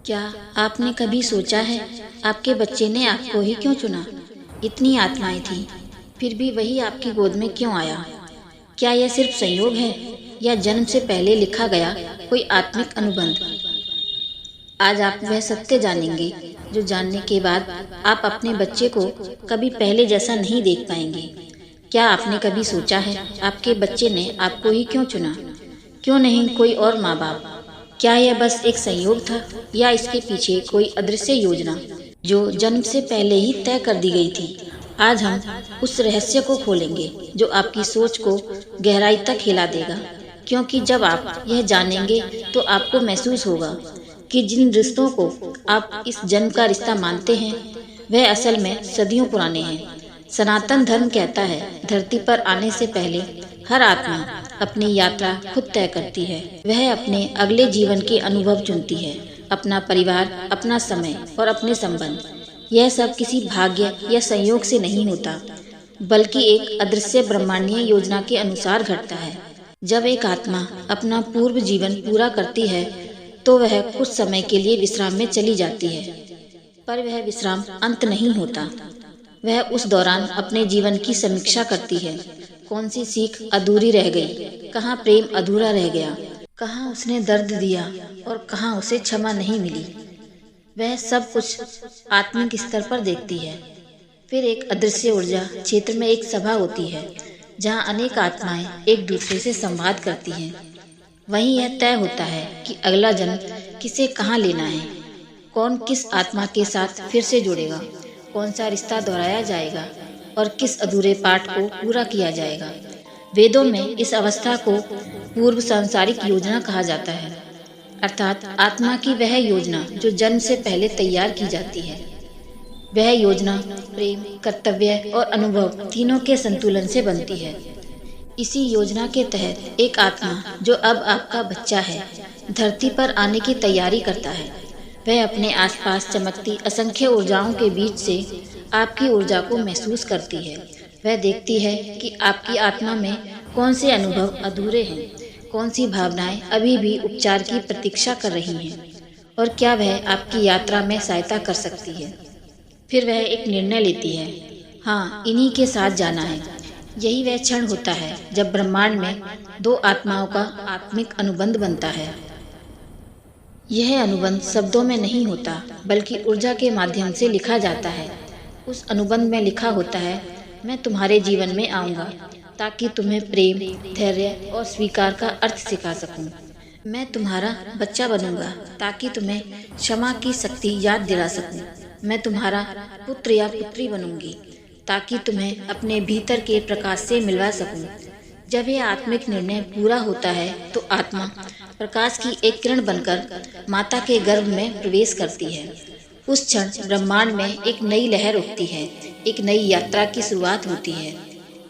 क्या आपने कभी सोचा है आपके बच्चे ने आपको ही क्यों चुना? इतनी आत्माएं थी, फिर भी वही आपकी गोद में क्यों आया? क्या यह सिर्फ संयोग है या जन्म से पहले लिखा गया कोई आत्मिक अनुबंध? आज आप वह सत्य जानेंगे जो जानने के बाद आप अपने बच्चे को कभी पहले जैसा नहीं देख पाएंगे। क्या आपने कभी सोचा है आपके बच्चे ने आपको ही क्यों चुना? क्यों नहीं कोई और माँ बाप? क्या यह बस एक संयोग था या इसके पीछे कोई अदृश्य योजना जो जन्म से पहले ही तय कर दी गई थी? आज हम उस रहस्य को खोलेंगे जो आपकी सोच को गहराई तक हिला देगा, क्योंकि जब आप यह जानेंगे तो आपको महसूस होगा कि जिन रिश्तों को आप इस जन्म का रिश्ता मानते हैं वह असल में सदियों पुराने हैं। सनातन धर्म कहता है धरती पर आने से पहले हर आत्मा अपनी यात्रा खुद तय करती है। वह अपने अगले जीवन के अनुभव चुनती है, अपना परिवार, अपना समय और अपने संबंध। यह सब किसी भाग्य या संयोग से नहीं होता, बल्कि एक अदृश्य ब्रह्मांडीय योजना के अनुसार घटता है। जब एक आत्मा अपना पूर्व जीवन पूरा करती है तो वह कुछ समय के लिए विश्राम में चली जाती है, पर वह विश्राम अंत नहीं होता। वह उस दौरान अपने जीवन की समीक्षा करती है। कौन सी सीख अधूरी रह गई, कहाँ प्रेम अधूरा रह गया, कहाँ उसने दर्द दिया और कहाँ उसे क्षमा नहीं मिली। वह सब कुछ आत्मिक स्तर पर देखती है। फिर एक अदृश्य ऊर्जा क्षेत्र में एक सभा होती है जहाँ अनेक आत्माएं एक दूसरे से संवाद करती हैं। वहीं यह तय होता है कि अगला जन्म किसे कहाँ लेना है, कौन किस आत्मा के साथ फिर से जुड़ेगा, कौन सा रिश्ता दोहराया जाएगा और किस अधूरे पाठ को पूरा किया जाएगा। वेदों में इस अवस्था को पूर्व सांसारिक योजना कहा जाता है, अर्थात आत्मा की वह योजना जो जन्म से पहले तैयार की जाती है। वह योजना प्रेम, कर्तव्य और अनुभव तीनों के संतुलन से बनती है। इसी योजना के तहत एक आत्मा जो अब आपका बच्चा है धरती पर आने की तैयारी करता है। वह अपने आसपास चमकती असंख्य ऊर्जाओं के बीच से आपकी ऊर्जा को महसूस करती है। वह देखती है कि आपकी आत्मा में कौन से अनुभव अधूरे हैं, कौन सी भावनाएं अभी भी उपचार की प्रतीक्षा कर रही हैं और क्या वह आपकी यात्रा में सहायता कर सकती है। फिर वह एक निर्णय लेती है, हाँ, इन्हीं के साथ जाना है। यही वह क्षण होता है जब ब्रह्मांड में दो आत्माओं का आत्मिक अनुबंध बनता है। यह अनुबंध शब्दों में नहीं होता, बल्कि ऊर्जा के माध्यम से लिखा जाता है। उस अनुबंध में लिखा होता है, मैं तुम्हारे जीवन में आऊँगा ताकि तुम्हें प्रेम, धैर्य और स्वीकार का अर्थ सिखा सकूं। मैं तुम्हारा बच्चा बनूंगा ताकि तुम्हें क्षमा की शक्ति याद दिला सकूं। मैं तुम्हारा पुत्र या पुत्री बनूंगी ताकि तुम्हें अपने भीतर के प्रकाश से मिलवा सकूं। जब यह आत्मिक निर्णय पूरा होता है तो आत्मा प्रकाश की एक किरण बनकर माता के गर्भ में प्रवेश करती है। उस क्षण ब्रह्मांड में एक नई लहर उठती है, एक नई यात्रा की शुरुआत होती है।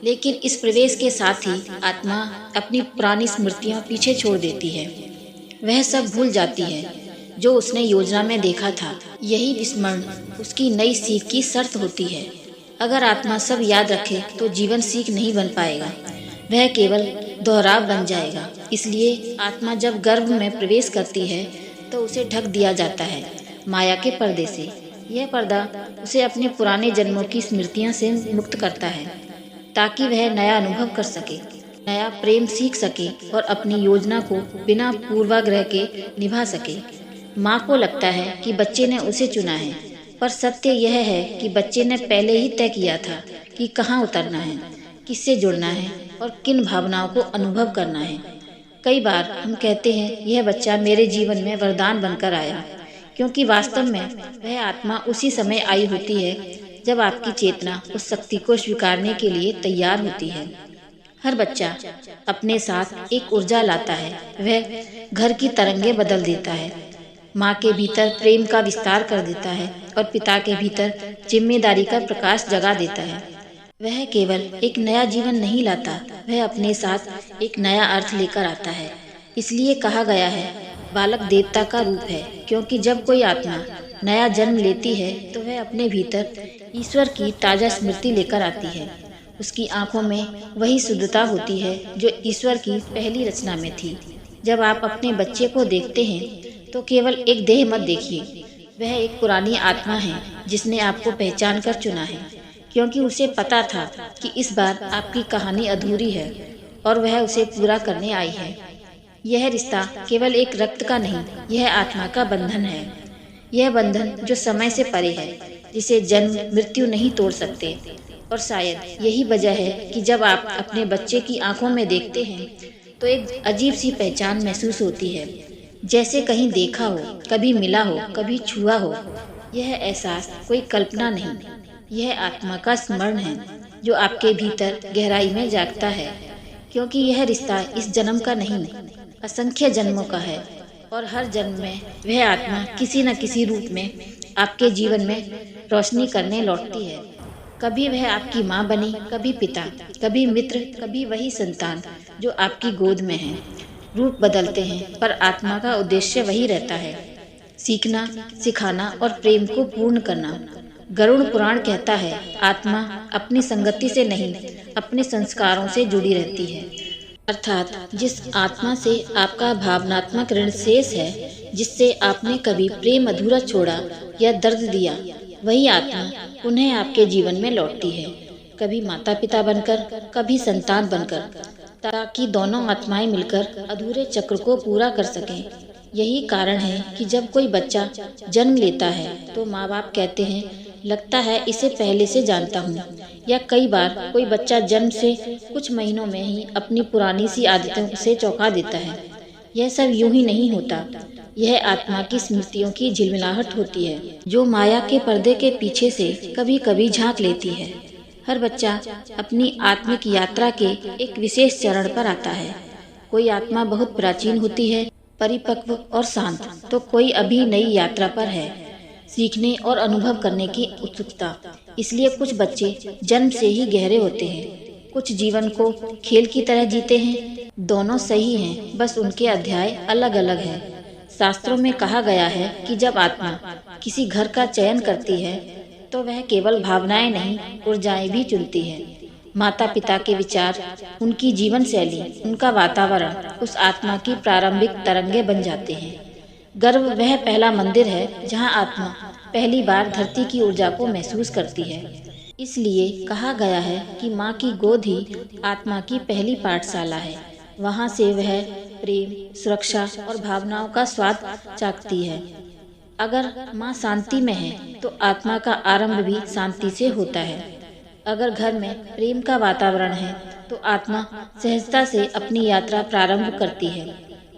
लेकिन इस प्रवेश के साथ ही आत्मा अपनी पुरानी स्मृतियां पीछे छोड़ देती है। वह सब भूल जाती है जो उसने योजना में देखा था। यही विस्मरण उसकी नई सीख की शर्त होती है। अगर आत्मा सब याद रखे तो जीवन सीख नहीं बन पाएगा, वह केवल दोहराव बन जाएगा। इसलिए आत्मा जब गर्भ में प्रवेश करती है तो उसे ढक दिया जाता है माया के पर्दे से। यह पर्दा उसे अपने पुराने जन्मों की स्मृतियों से मुक्त करता है ताकि वह नया अनुभव कर सके, नया प्रेम सीख सके और अपनी योजना को बिना पूर्वाग्रह के निभा सके। माँ को लगता है कि बच्चे ने उसे चुना है, पर सत्य यह है कि बच्चे ने पहले ही तय किया था कि कहाँ उतरना है, किससे जुड़ना है और किन भावनाओं को अनुभव करना है। कई बार हम कहते हैं यह बच्चा मेरे जीवन में वरदान बनकर आया, क्योंकि वास्तव में वह आत्मा उसी समय आई होती है जब आपकी चेतना उस शक्ति को स्वीकारने के लिए तैयार होती है। हर बच्चा अपने साथ एक ऊर्जा लाता है। वह घर की तरंगे बदल देता है, माँ के भीतर प्रेम का विस्तार कर देता है और पिता के भीतर जिम्मेदारी का प्रकाश जगा देता है। वह केवल एक नया जीवन नहीं लाता, वह अपने साथ एक नया अर्थ लेकर आता है। इसलिए कहा गया है बालक देवता का रूप है, क्योंकि जब कोई आत्मा नया जन्म लेती है तो वह अपने भीतर ईश्वर की ताज़ा स्मृति लेकर आती है। उसकी आंखों में वही शुद्धता होती है जो ईश्वर की पहली रचना में थी। जब आप अपने बच्चे को देखते हैं तो केवल एक देह मत देखिए, वह एक पुरानी आत्मा है जिसने आपको पहचान कर चुना है, क्योंकि उसे पता था कि इस बार आपकी कहानी अधूरी है और वह उसे पूरा करने आई है। यह रिश्ता केवल एक रक्त का नहीं, यह आत्मा का बंधन है। यह बंधन जो समय से परे है, जिसे जन्म मृत्यु नहीं तोड़ सकते। और शायद यही वजह है कि जब आप अपने बच्चे की आंखों में देखते हैं तो एक अजीब सी पहचान महसूस होती है, जैसे कहीं देखा हो, कभी मिला हो, कभी छुआ हो। यह एहसास कोई कल्पना नहीं, यह आत्मा का स्मरण है जो आपके भीतर गहराई में जागता है, क्योंकि यह रिश्ता इस जन्म का नहीं, असंख्य जन्मों का है। और हर जन्म में वह आत्मा किसी न किसी रूप में आपके जीवन में रोशनी करने लौटती है। कभी वह आपकी माँ बनी, कभी पिता, कभी मित्र, कभी वही संतान जो आपकी गोद में है। रूप बदलते हैं पर आत्मा का उद्देश्य वही रहता है, सीखना, सिखाना और प्रेम को पूर्ण करना। गरुड़ पुराण कहता है, आत्मा अपनी संगति से नहीं, अपने संस्कारों से जुड़ी रहती है। अर्थात जिस आत्मा से आपका भावनात्मक ऋण शेष है, जिससे आपने कभी प्रेम अधूरा छोड़ा या दर्द दिया, वही आत्मा पुनः आपके जीवन में लौटती है, कभी माता पिता बनकर, कभी संतान बनकर, ताकि दोनों आत्माएं मिलकर अधूरे चक्र को पूरा कर सकें। यही कारण है कि जब कोई बच्चा जन्म लेता है तो माँ बाप कहते हैं, लगता है इसे पहले से जानता हूँ। या कई बार कोई बच्चा जन्म से कुछ महीनों में ही अपनी पुरानी सी आदतों से चौंका देता है। यह सब यूं ही नहीं होता, यह आत्मा की स्मृतियों की झिलमिलाहट होती है, जो माया के पर्दे के पीछे से कभी कभी झांक लेती है। हर बच्चा अपनी आत्मिक यात्रा के एक विशेष चरण पर आता है। कोई आत्मा बहुत प्राचीन होती है, परिपक्व और शांत, तो कोई अभी नई यात्रा पर है, सीखने और अनुभव करने की उत्सुकता। इसलिए कुछ बच्चे जन्म से ही गहरे होते हैं, कुछ जीवन को खेल की तरह जीते हैं। दोनों सही हैं, बस उनके अध्याय अलग अलग हैं। शास्त्रों में कहा गया है कि जब आत्मा किसी घर का चयन करती है तो वह केवल भावनाएं नहीं, ऊर्जाएं भी चुनती है। माता पिता के विचार, उनकी जीवन शैली, उनका वातावरण उस आत्मा की प्रारंभिक तरंगे बन जाते हैं। गर्भ वह पहला मंदिर है जहाँ आत्मा पहली बार धरती की ऊर्जा को महसूस करती है। इसलिए कहा गया है कि माँ की गोद ही आत्मा की पहली पाठशाला है। वहाँ से वह प्रेम, सुरक्षा और भावनाओं का स्वाद चाखती है। अगर माँ शांति में है तो आत्मा का आरंभ भी शांति से होता है। अगर घर में प्रेम का वातावरण है तो आत्मा सहजता से अपनी यात्रा प्रारंभ करती है।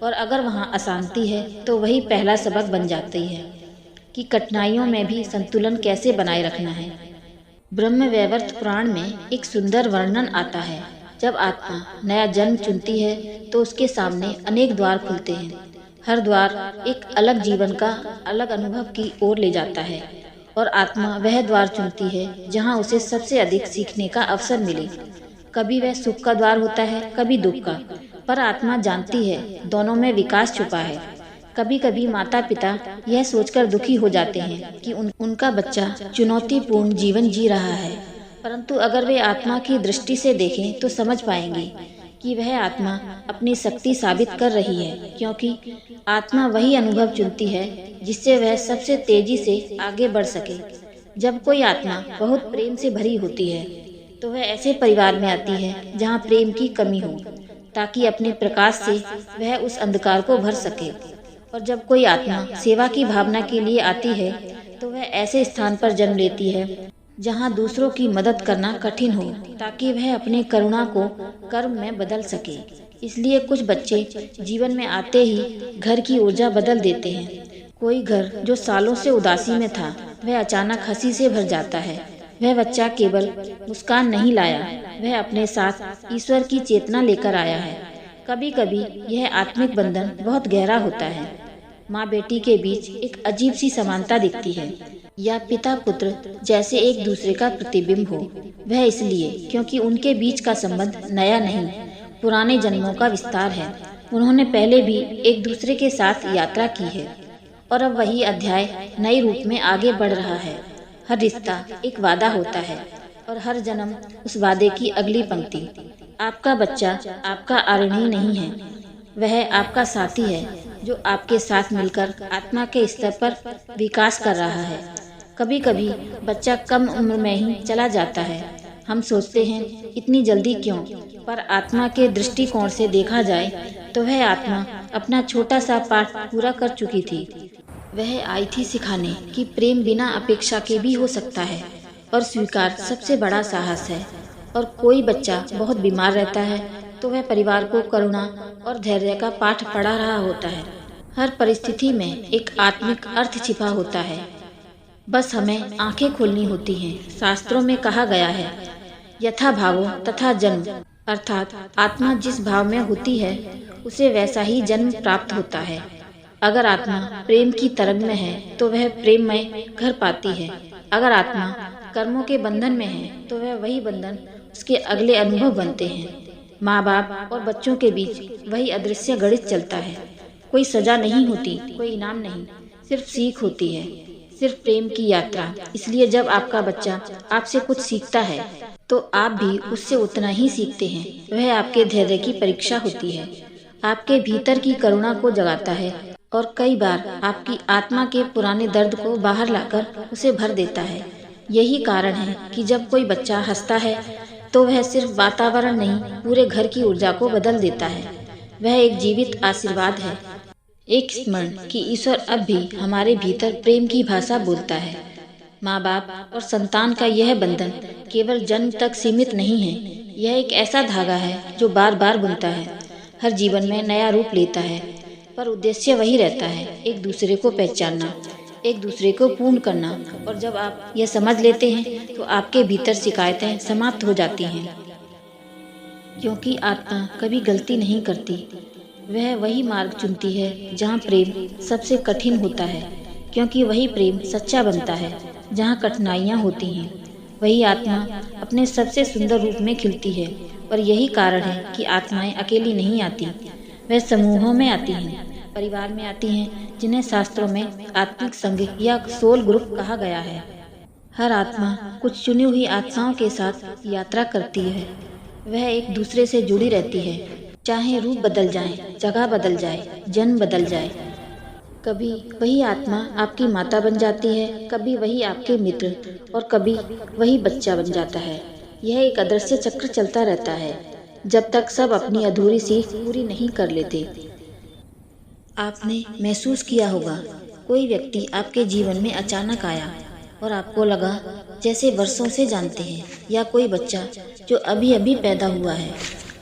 और अगर वहाँ अशांति है तो वही पहला सबक बन जाती है कि कठिनाइयों में भी संतुलन कैसे बनाए रखना है। ब्रह्मवैवर्त पुराण में एक सुंदर वर्णन आता है, जब आत्मा नया जन्म चुनती है तो उसके सामने अनेक द्वार खुलते हैं। हर द्वार एक अलग जीवन का अलग अनुभव की ओर ले जाता है और आत्मा वह द्वार चुनती है जहाँ उसे सबसे अधिक सीखने का अवसर मिले। कभी वह सुख का द्वार होता है, कभी दुख का, पर आत्मा जानती है दोनों में विकास छुपा है। कभी कभी माता पिता यह सोचकर दुखी हो जाते हैं कि उनका बच्चा चुनौतीपूर्ण जीवन जी रहा है, परंतु अगर वे आत्मा की दृष्टि से देखें तो समझ पाएंगे कि वह आत्मा अपनी शक्ति साबित कर रही है, क्योंकि आत्मा वही अनुभव चुनती है जिससे वह सबसे तेजी से आगे बढ़ सके। जब कोई आत्मा बहुत प्रेम से भरी होती है तो वह ऐसे परिवार में आती है जहाँ प्रेम की कमी हो, ताकि अपने प्रकाश से वह उस अंधकार को भर सके। और जब कोई आत्मा सेवा की भावना के लिए आती है तो वह ऐसे स्थान पर जन्म लेती है जहाँ दूसरों की मदद करना कठिन हो, ताकि वह अपने करुणा को कर्म में बदल सके। इसलिए कुछ बच्चे जीवन में आते ही घर की ऊर्जा बदल देते हैं। कोई घर जो सालों से उदासी में था, वह अचानक हंसी से भर जाता है। वह बच्चा केवल मुस्कान नहीं लाया, वह अपने साथ ईश्वर की चेतना लेकर आया है। कभी कभी यह आत्मिक बंधन बहुत गहरा होता है। माँ बेटी के बीच एक अजीब सी समानता दिखती है, या पिता पुत्र जैसे एक दूसरे का प्रतिबिंब हो। वह इसलिए क्योंकि उनके बीच का संबंध नया नहीं, पुराने जन्मों का विस्तार है। उन्होंने पहले भी एक दूसरे के साथ यात्रा की है और अब वही अध्याय नए रूप में आगे बढ़ रहा है। हर रिश्ता एक वादा होता है और हर जन्म उस वादे की अगली पंक्ति। आपका बच्चा आपका आरोही नहीं है, वह आपका साथी है। जो आपके साथ मिलकर आत्मा के स्तर पर विकास कर रहा है। कभी कभी बच्चा कम उम्र में ही चला जाता है। हम सोचते हैं इतनी जल्दी क्यों, पर आत्मा के दृष्टिकोण से देखा जाए तो वह आत्मा अपना छोटा सा पाठ पूरा कर चुकी थी। वह आई थी सिखाने कि प्रेम बिना अपेक्षा के भी हो सकता है और स्वीकार सबसे बड़ा साहस है। और कोई बच्चा बहुत बीमार रहता है तो वह परिवार को करुणा और धैर्य का पाठ पढ़ा रहा होता है। हर परिस्थिति में एक आत्मिक अर्थ छिपा होता है, बस हमें आंखें खोलनी होती हैं। शास्त्रों में कहा गया है, यथा भावो तथा जन्म, अर्थात आत्मा जिस भाव में होती है उसे वैसा ही जन्म प्राप्त होता है। अगर आत्मा प्रेम की तरंग में है तो वह प्रेम में घर पाती है। अगर आत्मा कर्मों के बंधन में है तो वह वही बंधन उसके अगले अनुभव बनते हैं। माँ बाप और बच्चों के बीच वही अदृश्य गणित चलता है। कोई सजा नहीं होती, कोई इनाम नहीं, सिर्फ सीख होती है, सिर्फ प्रेम की यात्रा। इसलिए जब आपका बच्चा आपसे कुछ सीखता है तो आप भी उससे उतना ही सीखते हैं। वह आपके धैर्य की परीक्षा होती है, आपके भीतर की करुणा को जगाता है और कई बार आपकी आत्मा के पुराने दर्द को बाहर लाकर उसे भर देता है। यही कारण है कि जब कोई बच्चा हंसता है तो वह सिर्फ वातावरण नहीं, पूरे घर की ऊर्जा को बदल देता है। वह एक जीवित आशीर्वाद है, एक स्मरण कि ईश्वर अब भी हमारे भीतर प्रेम की भाषा बोलता है। माँ बाप और संतान का यह बंधन केवल जन्म तक सीमित नहीं है, यह एक ऐसा धागा है जो बार बार बुनता है, हर जीवन में नया रूप लेता है, पर उद्देश्य वही रहता है, एक दूसरे को पहचानना, एक दूसरे को पूर्ण करना। और जब आप यह समझ लेते हैं तो आपके भीतर शिकायतें समाप्त हो जाती हैं, क्योंकि आत्मा कभी गलती नहीं करती। वह वही मार्ग चुनती है जहाँ प्रेम सबसे कठिन होता है, क्योंकि वही प्रेम सच्चा बनता है जहाँ कठिनाइयाँ होती हैं। वही आत्मा अपने सबसे सुंदर रूप में खिलती है। और यही कारण है कि आत्माएं अकेली नहीं आती, वह समूहों में आती हैं, परिवार में आती हैं, जिन्हें शास्त्रों में आत्मिक संघ या सोल ग्रुप कहा गया है। हर आत्मा कुछ चुनी हुई आत्माओं के साथ यात्रा करती है। वह एक दूसरे से जुड़ी रहती है, चाहे रूप बदल जाए, जगह बदल जाए, जन्म बदल जाए। कभी वही आत्मा आपकी माता बन जाती है, कभी वही आपके मित्र, और कभी वही बच्चा बन जाता है। यह एक अदृश्य चक्र चलता रहता है जब तक सब अपनी अधूरी सीख पूरी नहीं कर लेते। आपने महसूस किया होगा, कोई व्यक्ति आपके जीवन में अचानक आया और आपको लगा जैसे वर्षों से जानते हैं, या कोई बच्चा जो अभी अभी पैदा हुआ है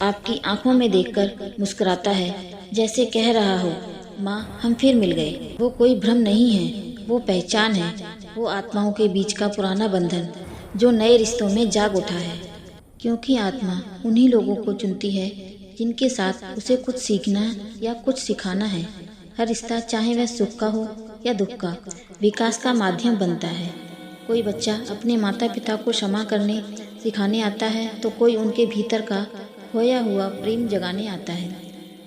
आपकी आंखों में देखकर मुस्कुराता है, जैसे कह रहा हो, माँ हम फिर मिल गए। वो कोई भ्रम नहीं है, वो पहचान है, वो आत्माओं के बीच का पुराना बंधन जो नए रिश्तों में जाग उठा है। क्योंकि आत्मा उन्हीं लोगों को चुनती है जिनके साथ उसे कुछ सीखना या कुछ सिखाना है। हर रिश्ता, चाहे वह सुख का हो या दुख का, विकास का माध्यम बनता है। कोई बच्चा अपने माता पिता को क्षमा करने सिखाने आता है तो कोई उनके भीतर का खोया हुआ प्रेम जगाने आता है।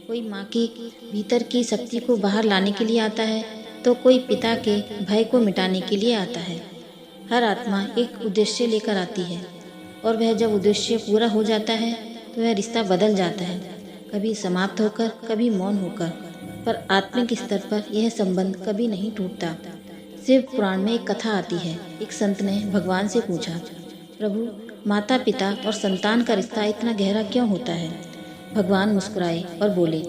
कोई माँ की भीतर की शक्ति को बाहर लाने के लिए आता है तो कोई पिता के भय को मिटाने के लिए आता है। हर आत्मा एक उद्देश्य लेकर आती है और वह जब उद्देश्य पूरा हो जाता है तो वह रिश्ता बदल जाता है, कभी समाप्त होकर, कभी मौन होकर, पर आत्मिक स्तर पर यह संबंध कभी नहीं टूटता। शिव पुराण में एक कथा आती है। एक संत ने भगवान से पूछा, प्रभु माता पिता और संतान का रिश्ता इतना गहरा क्यों होता है? भगवान मुस्कुराए और बोले,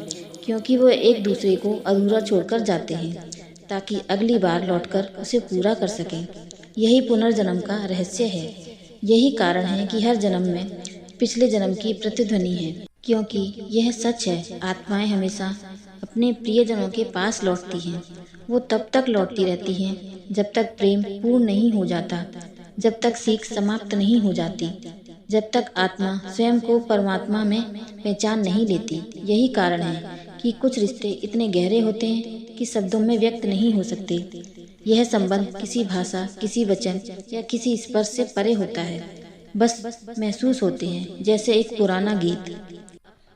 क्योंकि वो एक दूसरे को अधूरा छोड़कर जाते हैं ताकि अगली बार लौटकर उसे पूरा कर सकें। यही पुनर्जन्म का रहस्य है। यही कारण है कि हर जन्म में पिछले जन्म की प्रतिध्वनि है, क्योंकि यह सच है, आत्माएं हमेशा अपने प्रियजनों के पास लौटती हैं। वो तब तक लौटती रहती हैं जब तक प्रेम पूर्ण नहीं हो जाता, जब तक सीख समाप्त नहीं हो जाती, जब तक आत्मा स्वयं को परमात्मा में पहचान नहीं लेती। यही कारण है कि कुछ रिश्ते इतने गहरे होते हैं कि शब्दों में व्यक्त नहीं हो सकते। यह संबंध किसी भाषा, किसी वचन या किसी स्पर्श से परे होता है, बस महसूस होते हैं जैसे एक पुराना गीत।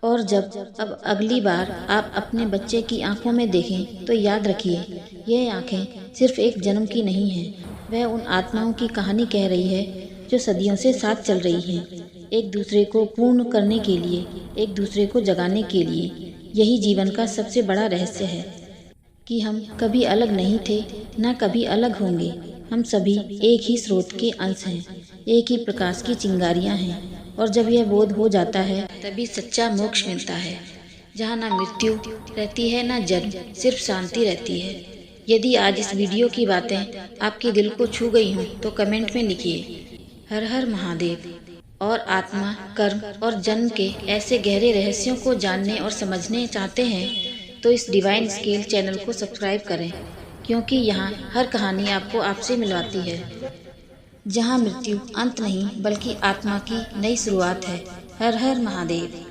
और जब अब अगली बार आप अपने बच्चे की आंखों में देखें तो याद रखिए, यह आंखें सिर्फ एक जन्म की नहीं हैं, वह उन आत्माओं की कहानी कह रही है जो सदियों से साथ चल रही हैं, एक दूसरे को पूर्ण करने के लिए, एक दूसरे को जगाने के लिए। यही जीवन का सबसे बड़ा रहस्य है। कि हम कभी अलग नहीं थे, ना कभी अलग होंगे। हम सभी एक ही स्रोत के अंश हैं, एक ही प्रकाश की चिंगारियां हैं। और जब यह बोध हो जाता है तभी सच्चा मोक्ष मिलता है, जहाँ ना मृत्यु रहती है ना जन्म, सिर्फ शांति रहती है। यदि आज इस वीडियो की बातें आपके दिल को छू गई हों तो कमेंट में लिखिए हर हर महादेव। और आत्मा, कर्म और जन्म के ऐसे गहरे रहस्यों को जानने और समझने चाहते हैं तो इस डिवाइन स्केल चैनल को सब्सक्राइब करें, क्योंकि यहाँ हर कहानी आपको आपसे मिलवाती है, जहाँ मृत्यु अंत नहीं बल्कि आत्मा की नई शुरुआत है। हर हर महादेव।